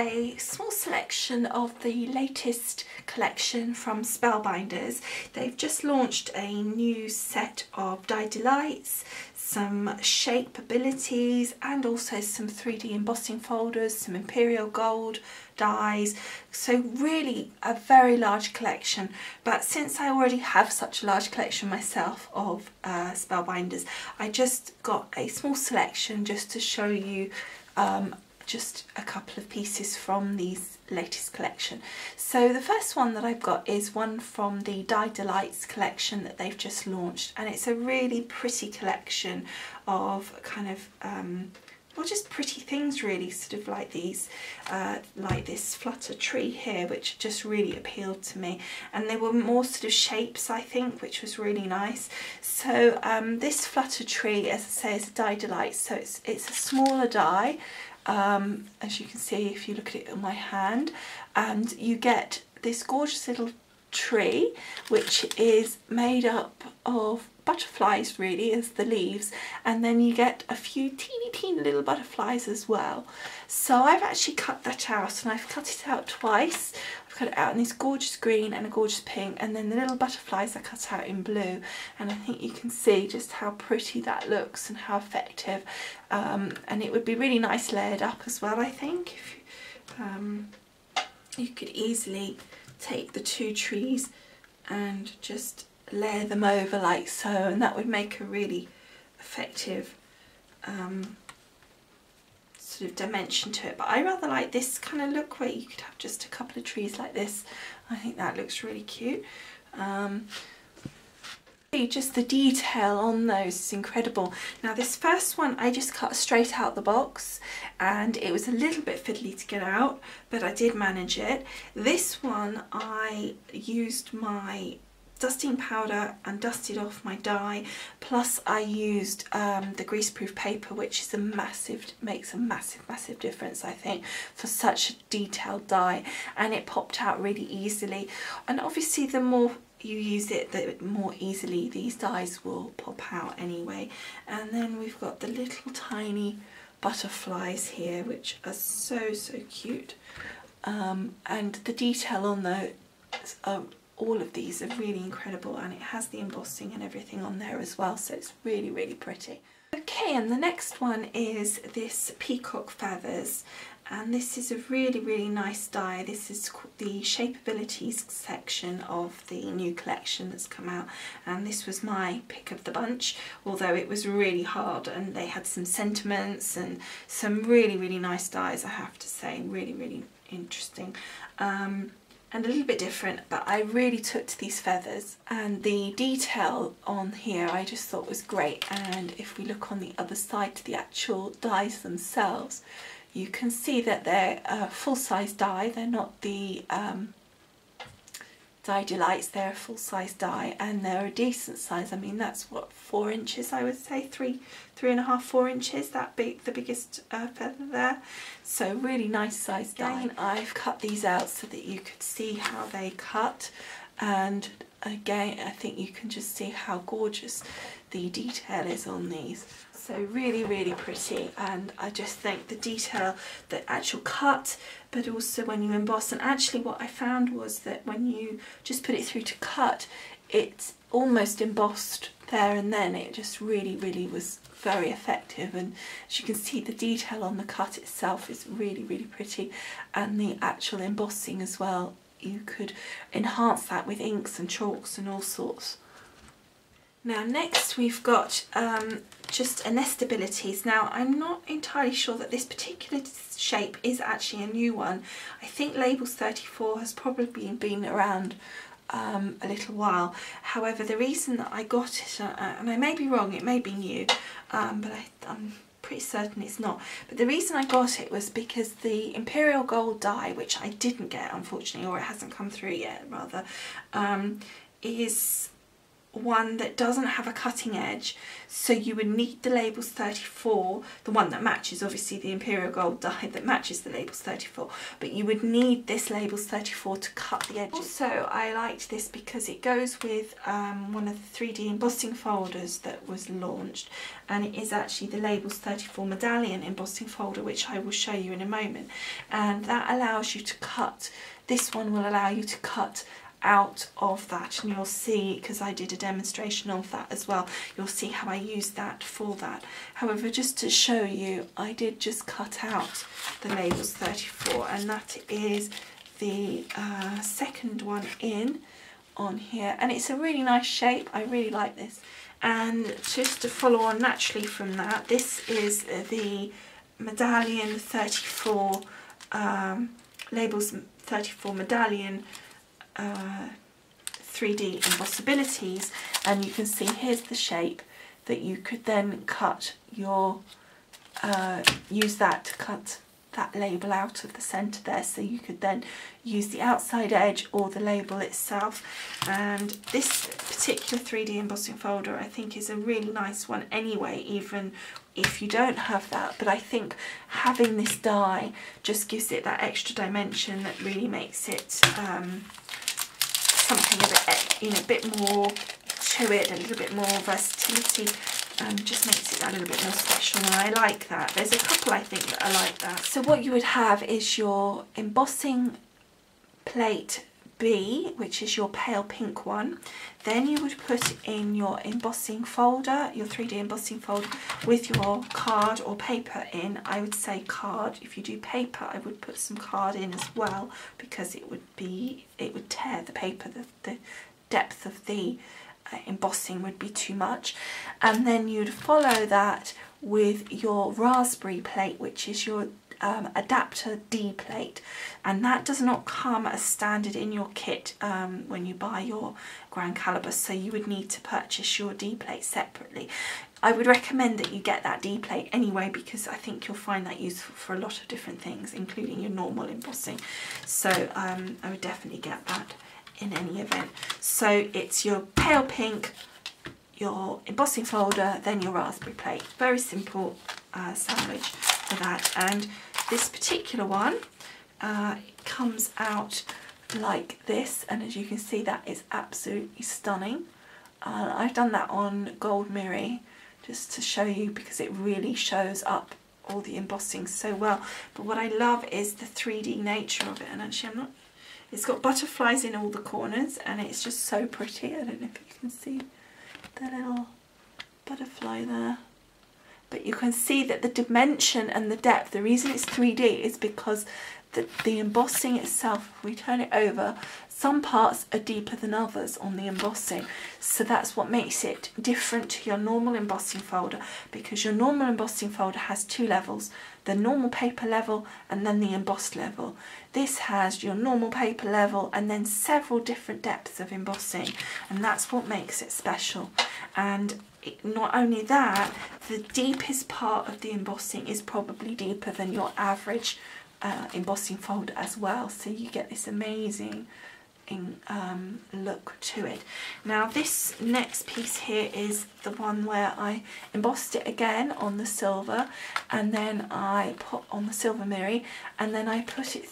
a small selection of the latest collection from Spellbinders. They've just launched a new set of d-lites, some shapeabilities, and also some 3D embossing folders, some imperial gold dies. So really a very large collection, but since I already have such a large collection myself of Spellbinders, I just got a small selection just to show you just a couple of pieces from these latest collection. So the first one that I've got is one from the d-lites collection that they've just launched, and it's a really pretty collection of kind of well, just pretty things really, sort of like these like this Flutter tree here, which just really appealed to me, and they were more sort of shapes, I think, which was really nice. So this Flutter tree, as I say, is a d-lite, so it's a smaller die, as you can see if you look at it on my hand, and you get this gorgeous little tree which is made up of butterflies really as the leaves, and then you get a few teeny little butterflies as well. So I've actually cut that out, and I've cut it out twice. I've cut it out in this gorgeous green and a gorgeous pink, and then the little butterflies are cut out in blue, and I think you can see just how pretty that looks and how effective, and it would be really nice layered up as well, I think. If you could easily take the two trees and just layer them over like so, and that would make a really effective sort of dimension to it. But I rather like this kind of look where you could have just a couple of trees like this. I think that looks really cute. Just the detail on those is incredible. Now this first one I just cut straight out the box, and it was a little bit fiddly to get out, but I did manage it. This one I used my dusting powder and dusted off my die, plus I used the greaseproof paper, which is makes a massive difference, I think, for such a detailed die, and it popped out really easily. And obviously the more you use it, the more easily these dies will pop out anyway. And then we've got the little tiny butterflies here, which are so cute, and the detail on those, all of these are really incredible, and it has the embossing and everything on there as well, so it's really pretty. Okay, and the next one is this Peacock feathers, and this is a really nice die. This is the shapeabilities section of the new collection that's come out, and this was my pick of the bunch, although it was really hard, and they had some sentiments and some really nice dies, I have to say. Really interesting, and a little bit different, but I really took to these feathers, and the detail on here I just thought was great. And if we look on the other side to the actual dies themselves, you can see that they're a full-size die. They're not the d-lites, they're a full-size die, and they're a decent size. I mean, that's what, 4 inches, I would say, 3.5, 4 inches, that big, the biggest feather there. So really nice size die. Again, I've cut these out so that you could see how they cut, and again I think you can just see how gorgeous the detail is on these. So really pretty, and I just think the detail, the actual cut, but also when you emboss. And actually what I found was that when you just put it through to cut, it's almost embossed there and then. It just really was very effective, and as you can see, the detail on the cut itself is really pretty, and the actual embossing as well. You could enhance that with inks and chalks and all sorts. Now next we've got just embossibilities. Now I'm not entirely sure that this particular shape is actually a new one. I think Labels 34 has probably been around a little while. However, the reason that I got it, and I may be wrong, it may be new, but I'm pretty certain it's not. But the reason I got it was because the imperial gold die, which I didn't get unfortunately, or it hasn't come through yet rather, is one that doesn't have a cutting edge, so you would need the labels 34, the one that matches obviously the Imperial Gold die that matches the labels 34, but you would need this labels 34 to cut the edges. Also, I liked this because it goes with one of the 3D embossing folders that was launched, and it is actually the labels 34 medallion embossing folder, which I will show you in a moment, and that allows you to cut, this one will allow you to cut out of that, and you'll see, because I did a demonstration of that as well, you'll see how I used that for that. However, just to show you, I did just cut out the labels 34, and that is the second one in on here, and it's a really nice shape. I really like this. And just to follow on naturally from that, this is the medallion 34 labels 34 medallion 3D embossibilities, and you can see here's the shape that you could then cut your use that to cut that label out of the centre there, so you could then use the outside edge or the label itself. And this particular 3D embossing folder I think is a really nice one anyway, even if you don't have that, but I think having this die just gives it that extra dimension that really makes it something a bit more to it, a little bit more versatility, just makes it a little bit more special, and I like that. There's a couple I think that I like that. So what you would have is your embossing plate B, which is your pale pink one. Then you would put in your embossing folder, your 3D embossing folder, with your card or paper in. I would say card. If you do paper, I would put some card in as well, because it would tear the paper. The depth of the embossing would be too much. And then you'd follow that with your raspberry plate, which is your adapter D plate, and that does not come as standard in your kit when you buy your Grand Caliber, so you would need to purchase your D plate separately. I would recommend that you get that D plate anyway, because I think you'll find that useful for a lot of different things, including your normal embossing. So I would definitely get that in any event. So it's your pale pink, your embossing folder, then your raspberry plate. Very simple sandwich for that. And this particular one comes out like this, and as you can see, that is absolutely stunning. I've done that on Gold Mirror just to show you, because it really shows up all the embossing so well. But what I love is the 3D nature of it, and actually it's got butterflies in all the corners, and it's just so pretty. I don't know if you can see the little butterfly there, but you can see that the dimension and the depth, the reason it's 3D is because the embossing itself, if we turn it over, some parts are deeper than others on the embossing, so that's what makes it different to your normal embossing folder, because your normal embossing folder has two levels, the normal paper level and then the embossed level. This has your normal paper level and then several different depths of embossing, and that's what makes it special. And not only that, the deepest part of the embossing is probably deeper than your average embossing folder as well, so you get this amazing look to it. Now this next piece here is the one where I embossed it again on the silver, and then I put on the silver mirror, and then I put it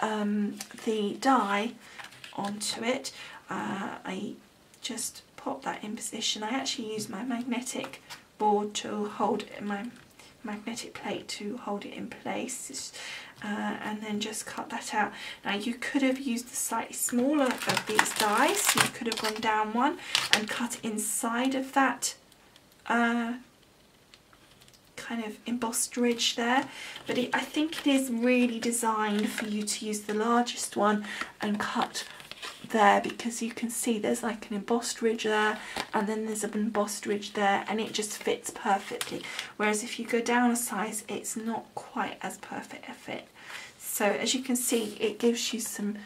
the die onto it. I just pop that in position. I actually use my magnetic board to hold it, my magnetic plate to hold it in place, and then just cut that out. Now you could have used the slightly smaller of these dies, so you could have gone down one and cut inside of that kind of embossed ridge there, but I think it is really designed for you to use the largest one and cut there, because you can see there's like an embossed ridge there, and then there's an embossed ridge there, and it just fits perfectly, whereas if you go down a size, it's not quite as perfect a fit. So as you can see, it gives you some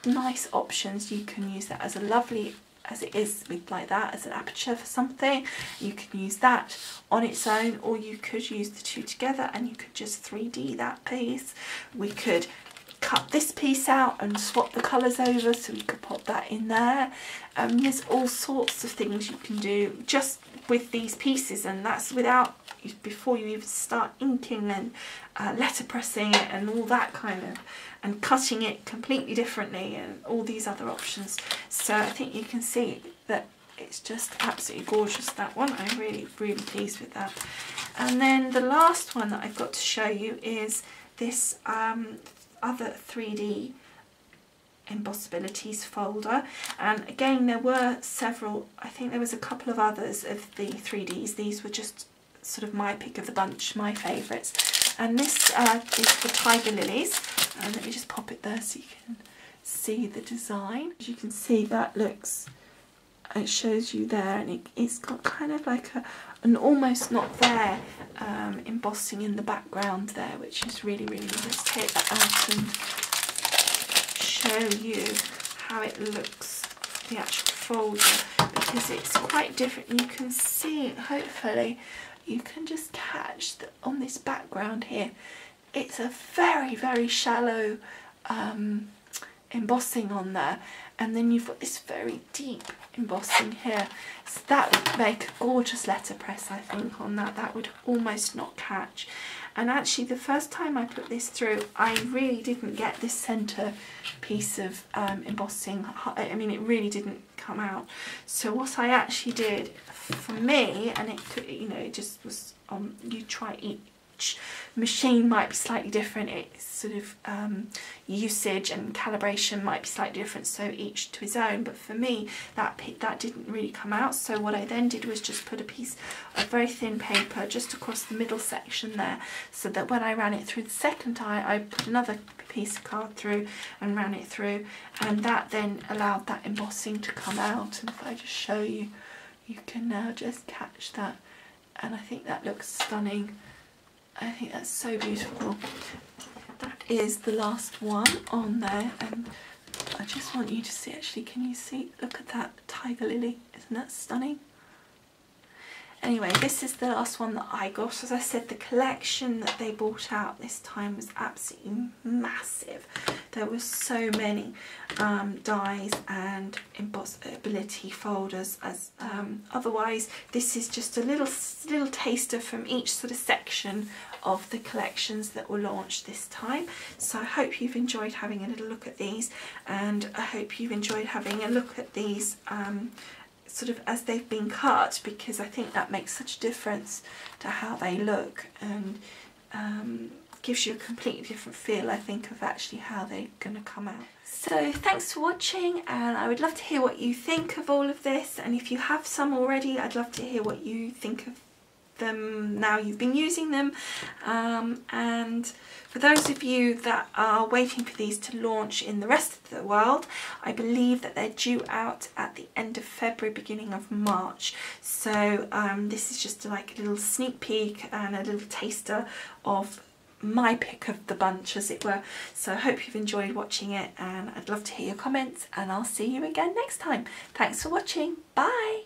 nice options. You can use that as a lovely, as it is with like that, as an aperture for something. You can use that on its own, or you could use the two together and you could just 3D that piece. We could cut this piece out and swap the colours over, so we could pop that in there. There's all sorts of things you can do just with these pieces, and that's without, before you even start inking and letterpressing it and all that kind of, and cutting it completely differently and all these other options. So I think you can see that it's just absolutely gorgeous, that one. I'm really pleased with that. And then the last one that I've got to show you is this other 3D Embossibilities folder. And again, there were several, I think there was a couple of others of the 3Ds. These were just sort of my pick of the bunch, my favourites. And this is for tiger lilies. And let me just pop it there so you can see the design. As you can see, that looks, it shows you there, and it's got kind of like an almost not there embossing in the background there, which is really nice. Let's take that out and show you how it looks, the actual folder, because it's quite different. You can see, hopefully you can just catch that on this background here, it's a very shallow embossing on there, and then you've got this very deep embossing here, so that would make a gorgeous letterpress, I think, on that. That would almost not catch. And actually, the first time I put this through, I really didn't get this centre piece of embossing. I mean, it really didn't come out. So what I actually did, for me, and it could, you know, it just was on, you try each machine might be slightly different, it's sort of usage and calibration might be slightly different, so each to his own. But for me, that didn't really come out. So what I then did was just put a piece of very thin paper just across the middle section there, so that when I ran it through the second time, I put another piece of card through and ran it through, and that then allowed that embossing to come out. And if I just show you, you can now just catch that, and I think that looks stunning. I think that's so beautiful. That is the last one on there, and I just want you to see, actually, can you see, look at that tiger lily, isn't that stunning? Anyway, this is the last one that I got. As I said, the collection that they brought out this time was absolutely massive. There were so many dies and embossability folders. As otherwise, this is just a little taster from each sort of section of the collections that were launched this time. So I hope you've enjoyed having a little look at these, and I hope you've enjoyed having a look at these sort of as they've been cut, because I think that makes such a difference to how they look, and gives you a completely different feel, I think, of actually how they're going to come out. So thanks for watching, and I would love to hear what you think of all of this, and if you have some already, I'd love to hear what you think of them now you've been using them. And for those of you that are waiting for these to launch in the rest of the world, I believe that they're due out at the end of February, beginning of March. So this is just like a little sneak peek and a little taster of my pick of the bunch, as it were. So I hope you've enjoyed watching it, and I'd love to hear your comments, and I'll see you again next time. Thanks for watching. Bye.